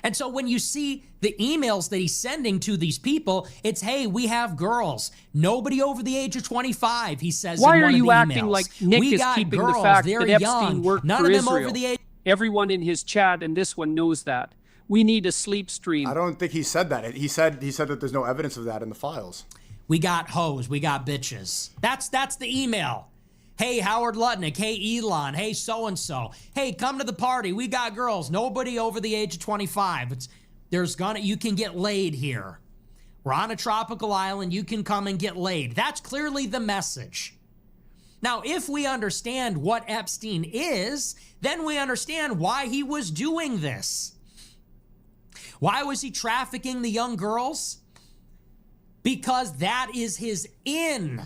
And so when you see the emails that he's sending to these people, it's, hey, we have girls. Nobody over the age of 25, he says. Why in are one of you the acting emails. like Nick we is got keeping girls, the fact they're that Epstein young. worked None for of them Israel? over the age. Everyone in his chat and this one knows that. We need a sleep stream. I don't think he said that. He said that there's no evidence of that in the files. We got hoes. We got bitches. That's the email. Hey, Howard Lutnick. Hey, Elon. Hey, so-and-so. Hey, come to the party. We got girls. Nobody over the age of 25. You can get laid here. We're on a tropical island. You can come and get laid. That's clearly the message. Now, if we understand what Epstein is, then we understand why he was doing this. Why was he trafficking the young girls? Because that is his in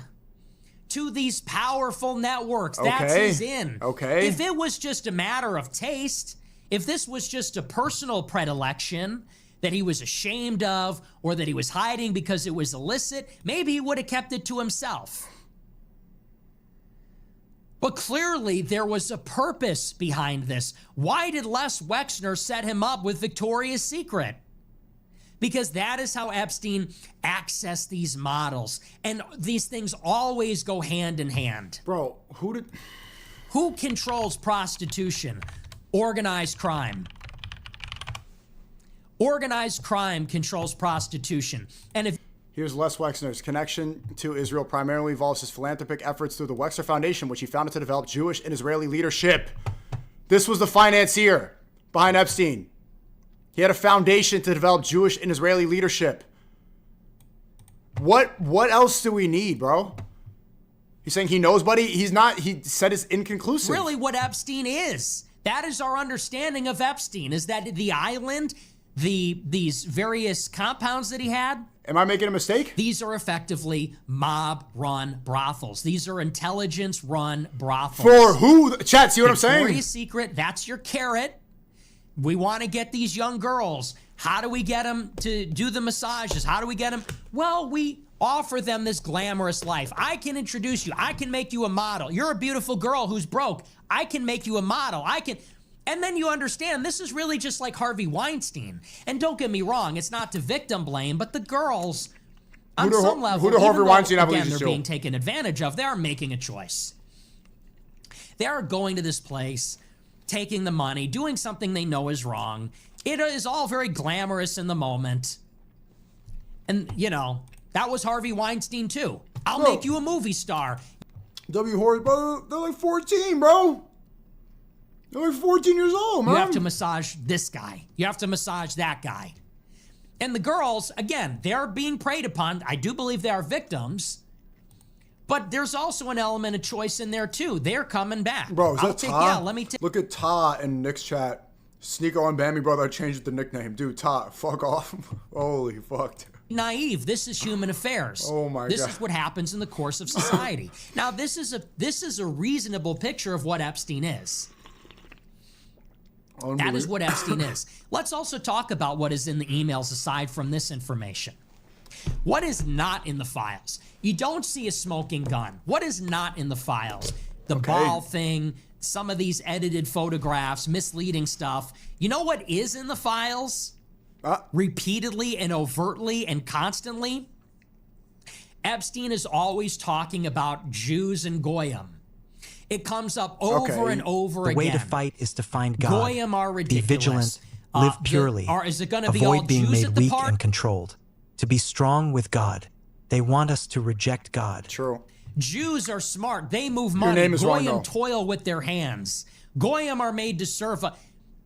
to these powerful networks. That's his in. Okay. If it was just a matter of taste, if this was just a personal predilection that he was ashamed of or that he was hiding because it was illicit, maybe he would have kept it to himself. But clearly there was a purpose behind this. Why did Les Wexner set him up with Victoria's Secret? Because that is how Epstein accessed these models. And these things always go hand in hand. Bro, Who controls prostitution? Organized crime. Organized crime controls prostitution. And if Here's Les Wexner's connection to Israel primarily involves his philanthropic efforts through the Wexner Foundation, which he founded to develop Jewish and Israeli leadership. This was the financier behind Epstein. He had a foundation to develop Jewish and Israeli leadership. What else do we need, bro? He's saying he knows, buddy. He's not. He said it's inconclusive. Really what Epstein is. That is our understanding of Epstein, is that the island, these various compounds that he had. Am I making a mistake? These are effectively mob-run brothels. These are intelligence-run brothels. For who? Chat, see what I'm saying? Victoria's Secret, that's your carrot. We want to get these young girls. How do we get them to do the massages? How do we get them? Well, we offer them this glamorous life. I can introduce you. I can make you a model. You're a beautiful girl who's broke. I can make you a model. And then you understand this is really just like Harvey Weinstein. And don't get me wrong, it's not to victim blame, but the girls, on some level, who did Harvey Weinstein have again, they're to? being taken advantage of. They're making a choice. They're going to this place, taking the money, doing something they know is wrong. It is all very glamorous in the moment. And, you know, that was Harvey Weinstein too. I'll make you a movie star. W. Horry, bro, they're like 14, bro. They're like 14 years old, man. You have to massage this guy. You have to massage that guy. And the girls, again, they're being preyed upon. I do believe they are victims. But there's also an element of choice in there too. They're coming back. Bro, is that Ta? Yeah, let me take. Look at Ta in Nick's chat. SNEAKO and Bambi, brother, I changed the nickname. Dude, Ta, fuck off. Holy fuck. Naive. This is human affairs. Oh my God. This is what happens in the course of society. Now, this is a reasonable picture of what Epstein is. That is what Epstein is. Let's also talk about what is in the emails aside from this information. What is not in the files? You don't see a smoking gun. What is not in the files? The ball thing, some of these edited photographs, misleading stuff. You know what is in the files? Repeatedly and overtly and constantly? Epstein is always talking about Jews and Goyim. It comes up over and over again. The way to fight is to find God. Goyim are ridiculous. Be vigilant, live purely, is it gonna be all avoid being Jews made at the weak party? and controlled. To be strong with God. They want us to reject God. True. Jews are smart. They move money. Your name is wrong, Goyim though. toil with their hands. Goyim are made to serve.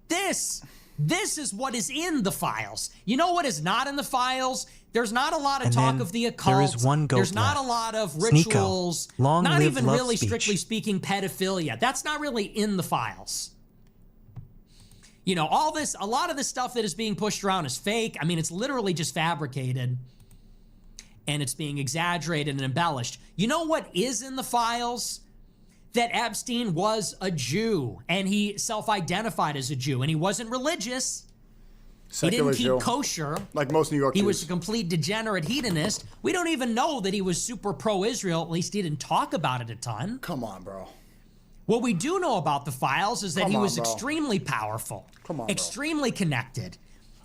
This is what is in the files. You know what is not in the files? There's not a lot of And talk then of the occult. there is one goat There's not left. a lot of SNEAKO. rituals. Long not live even love really speech. strictly speaking pedophilia. That's not really in the files. You know, a lot of the stuff that is being pushed around is fake. I mean, it's literally just fabricated. And it's being exaggerated and embellished. You know what is in the files? That Epstein was a Jew, and he self-identified as a Jew, and he wasn't religious. Secular he didn't keep Jew. kosher. Like most New York He Jews. was a complete degenerate hedonist. We don't even know that he was super pro-Israel. At least he didn't talk about it a ton. Come on, bro. What we do know about the files is that he was bro. extremely powerful, Come on, bro. extremely connected.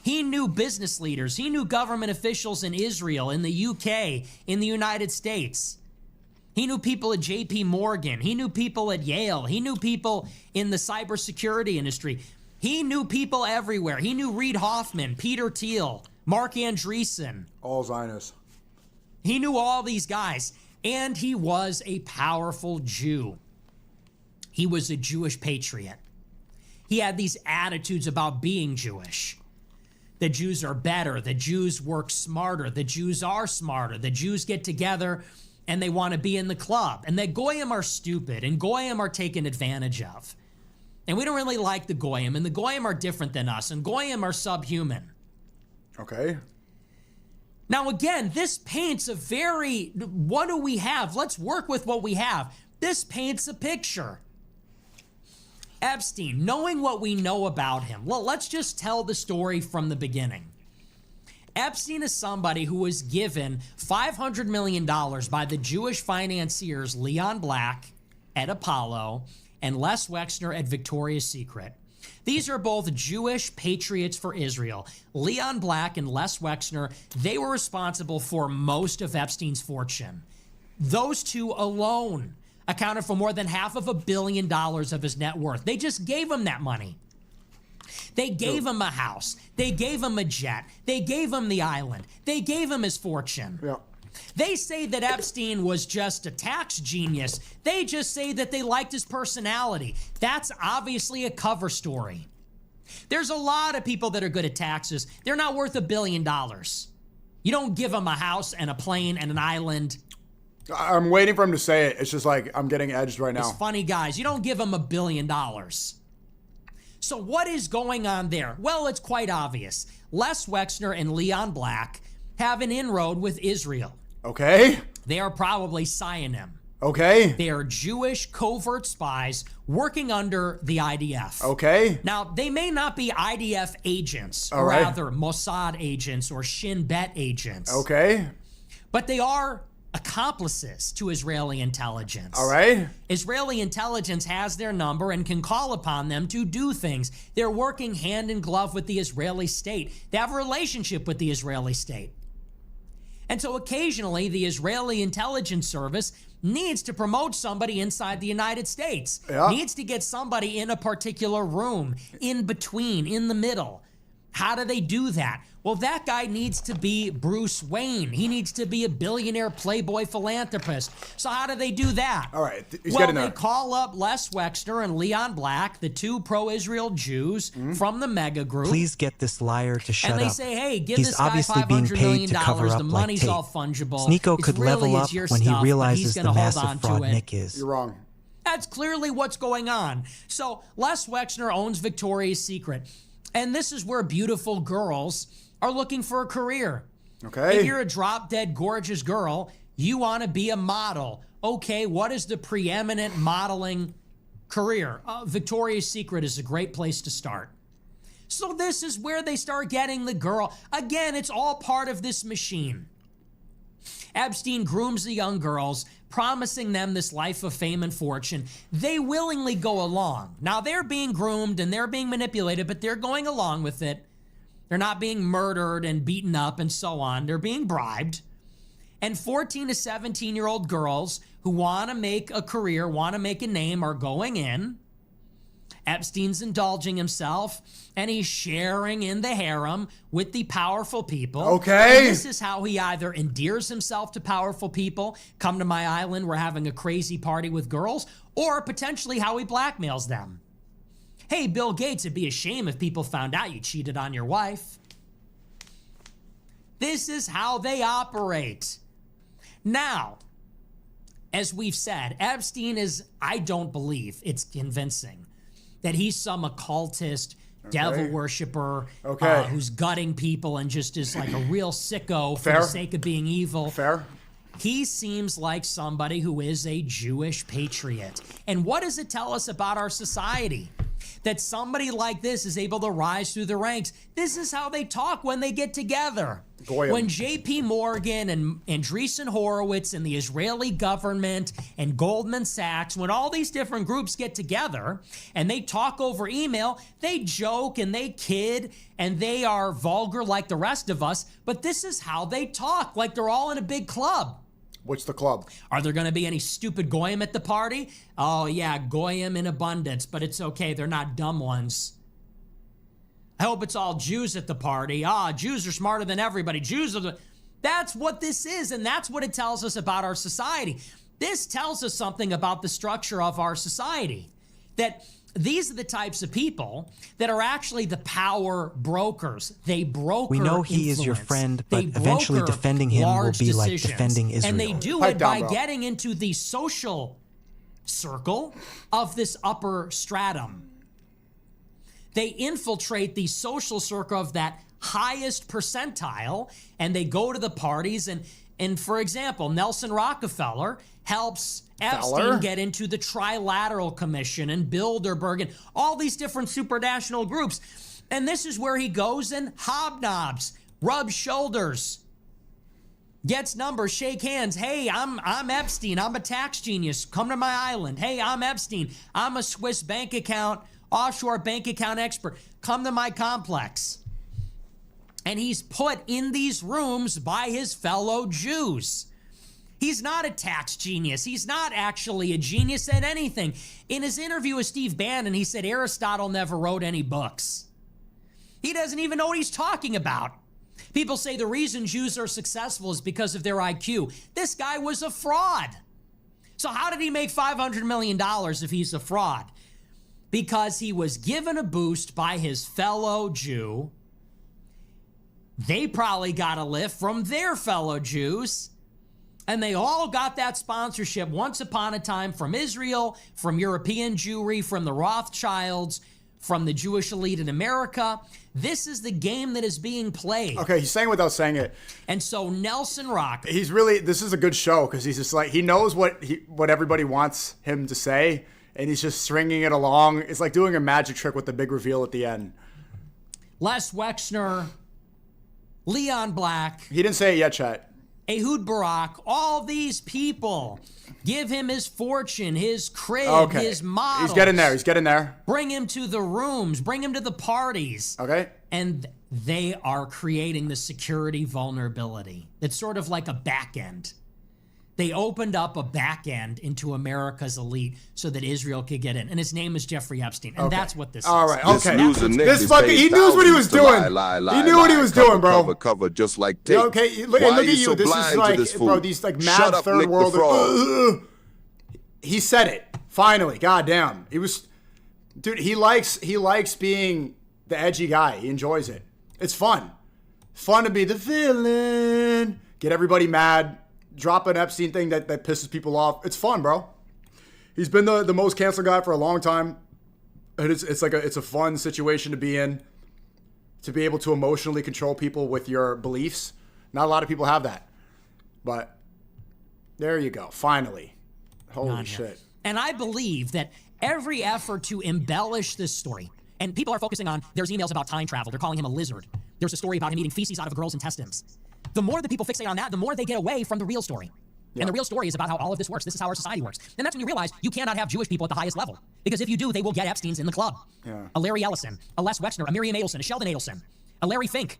He knew business leaders. He knew government officials in Israel, in the UK, in the United States. He knew people at JP Morgan. He knew people at Yale. He knew people in the cybersecurity industry. He knew people everywhere. He knew Reid Hoffman, Peter Thiel, Mark Andreessen. All Zionists. He knew all these guys. And he was a powerful Jew. He was a Jewish patriot. He had these attitudes about being Jewish. The Jews are better. The Jews work smarter. The Jews are smarter. The Jews get together and they want to be in the club. And the Goyim are stupid, and Goyim are taken advantage of. And we don't really like the Goyim, and the Goyim are different than us, and Goyim are subhuman. Okay. Now again, this paints a very, what do we have? Let's work with what we have. This paints a picture. Epstein, knowing what we know about him, well, let's just tell the story from the beginning. Epstein is somebody who was given $500 million by the Jewish financiers Leon Black at Apollo and Les Wexner at Victoria's Secret. These are both Jewish patriots for Israel. Leon Black and Les Wexner, they were responsible for most of Epstein's fortune. Those two alone accounted for more than $500 million of his net worth. They just gave him that money. They gave him a house. They gave him a jet. They gave him the island. They gave him his fortune. Yeah. They say that Epstein was just a tax genius. They just say that they liked his personality. That's obviously a cover story. There's a lot of people that are good at taxes. They're not worth $1 billion. You don't give them a house and a plane and an island. I'm waiting for him to say it. It's just like I'm getting edged right now. It's funny, guys. You don't give them $1 billion. So what is going on there? Well, it's quite obvious. Les Wexner and Leon Black have an inroad with Israel. Okay. They are probably Zionim. Okay. They are Jewish covert spies working under the IDF. Okay. Now, they may not be IDF agents, All or right. rather Mossad agents or Shin Bet agents. Okay. But they are accomplices to Israeli intelligence. All right. Israeli intelligence has their number and can call upon them to do things. They're working hand in glove with the Israeli state. They have a relationship with the Israeli state. And so occasionally the Israeli intelligence service needs to promote somebody inside the United States. Yeah. Needs to get somebody in a particular room, in between, in the middle. How do they do that? Well, that guy needs to be Bruce Wayne. He needs to be a billionaire playboy philanthropist. So how do they do that? All right. He's Well, getting they there. call up Les Wexner and Leon Black, the two pro-Israel Jews from the mega group. Please get this liar to shut And they up. say, hey, give He's this guy obviously being $500 paid million. to cover The up like money's tape. all fungible. SNEAKO It's could really level up is your when he stuff, but realizes he's the gonna hold massive on to fraud it. Nick is. You're wrong. That's clearly what's going on. So Les Wexner owns Victoria's Secret. And this is where beautiful girls are looking for a career. Okay. If you're a drop-dead gorgeous girl, you want to be a model. Okay, what is the preeminent modeling career? Victoria's Secret is a great place to start. So this is where they start getting the girl. Again, it's all part of this machine. Epstein grooms the young girls, promising them this life of fame and fortune. They willingly go along. Now, they're being groomed and they're being manipulated, but they're going along with it. They're not being murdered and beaten up and so on. They're being bribed. And 14 to 17-year-old girls who want to make a career, want to make a name, are going in. Epstein's indulging himself, and he's sharing in the harem with the powerful people. Okay. And this is how he either endears himself to powerful people, come to my island, we're having a crazy party with girls, or potentially how he blackmails them. Hey, Bill Gates, it'd be a shame if people found out you cheated on your wife. This is how they operate. Now, as we've said, Epstein is, I don't believe it's convincing that he's some occultist, devil worshiper, who's gutting people and just is like a real sicko for the sake of being evil. Fair. He seems like somebody who is a Jewish patriot. And what does it tell us about our society? that somebody like this is able to rise through the ranks. This is how they talk when they get together. Goyim. When J.P. Morgan and Andreessen Horowitz and the Israeli government and Goldman Sachs, when all these different groups get together and they talk over email, they joke and they kid and they are vulgar like the rest of us, but this is how they talk, like they're all in a big club. What's the club? Are there going to be any stupid goyim at the party? Oh, yeah, goyim in abundance, but it's okay. They're not dumb ones. I hope it's all Jews at the party. Jews are smarter than everybody. That's what this is, and that's what it tells us about our society. This tells us something about the structure of our society, that these are the types of people that are actually the power brokers. They broker We know he is your influence. friend, but They eventually broker defending him will large be like decisions. defending Israel. And they do Pipe it down, by bro. getting into the social circle of this upper stratum. They infiltrate the social circle of that highest percentile, and they go to the parties. And for example, Nelson Rockefeller helps Epstein get into the Trilateral Commission and Bilderberg and all these different supranational groups. And this is where he goes and hobnobs, rubs shoulders, gets numbers, shake hands. Hey, I'm Epstein. I'm a tax genius. Come to my island. Hey, I'm Epstein. I'm a Swiss bank account, offshore bank account expert. Come to my complex. And he's put in these rooms by his fellow Jews. He's not a tax genius. He's not actually a genius at anything. In his interview with Steve Bannon, he said Aristotle never wrote any books. He doesn't even know what he's talking about. People say the reason Jews are successful is because of their IQ. This guy was a fraud. So how did he make $500 million if he's a fraud? Because he was given a boost by his fellow Jew. They probably got a lift from their fellow Jews. And they all got that sponsorship once upon a time from Israel, from European Jewry, from the Rothschilds, from the Jewish elite in America. This is the game that is being played. Okay, he's saying without saying it. And so Nelson Rock. This is a good show because he's just like, he knows what everybody wants him to say, and he's just stringing it along. It's like doing a magic trick with the big reveal at the end. Les Wexner, Leon Black. He didn't say it yet, Chet. Ehud Barak, all these people give him his fortune, his crib, his models. He's getting there. Bring him to the rooms, bring him to the parties. Okay. And they are creating the security vulnerability. It's sort of like a back end. They opened up a back end into America's elite so that Israel could get in. And his name is Jeffrey Epstein. And that's what this is. All right, okay. This fucking, he knew what he was doing. He knew what he was doing, bro. Cover, just like tape. Okay, look at you. So this is like, bro, these like mad up, third Nick world. He said it. Finally. Goddamn. Dude, he likes being the edgy guy. He enjoys it. It's fun. Fun to be the villain. Get everybody mad. Drop an Epstein thing that pisses people off. It's fun, bro. He's been the most canceled guy for a long time. And it's a fun situation to be in. To be able to emotionally control people with your beliefs. Not a lot of people have that. But there you go. Finally. Holy shit. And I believe that every effort to embellish this story, and people are focusing on, there's emails about time travel. They're calling him a lizard. There's a story about him eating feces out of a girl's intestines. The more that people fixate on that, the more they get away from the real story. Yeah. And the real story is about how all of this works. This is how our society works. And that's when you realize you cannot have Jewish people at the highest level. Because if you do, they will get Epsteins in the club. Yeah. A Larry Ellison, a Les Wexner, a Miriam Adelson, a Sheldon Adelson, a Larry Fink.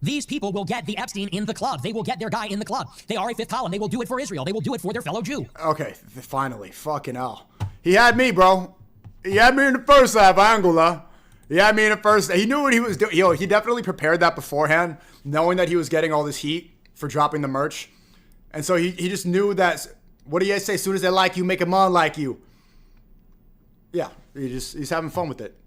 These people will get the Epstein in the club. They will get their guy in the club. They are a fifth column. They will do it for Israel. They will do it for their fellow Jew. Okay, finally. Fucking hell. He had me, bro. He had me in the first half, Angola. He had me in the first. He knew what he was doing. He definitely prepared that beforehand, knowing that he was getting all this heat for dropping the merch. And so he just knew that, what do you say? As soon as they like you, make them unlike you. Yeah, he's having fun with it.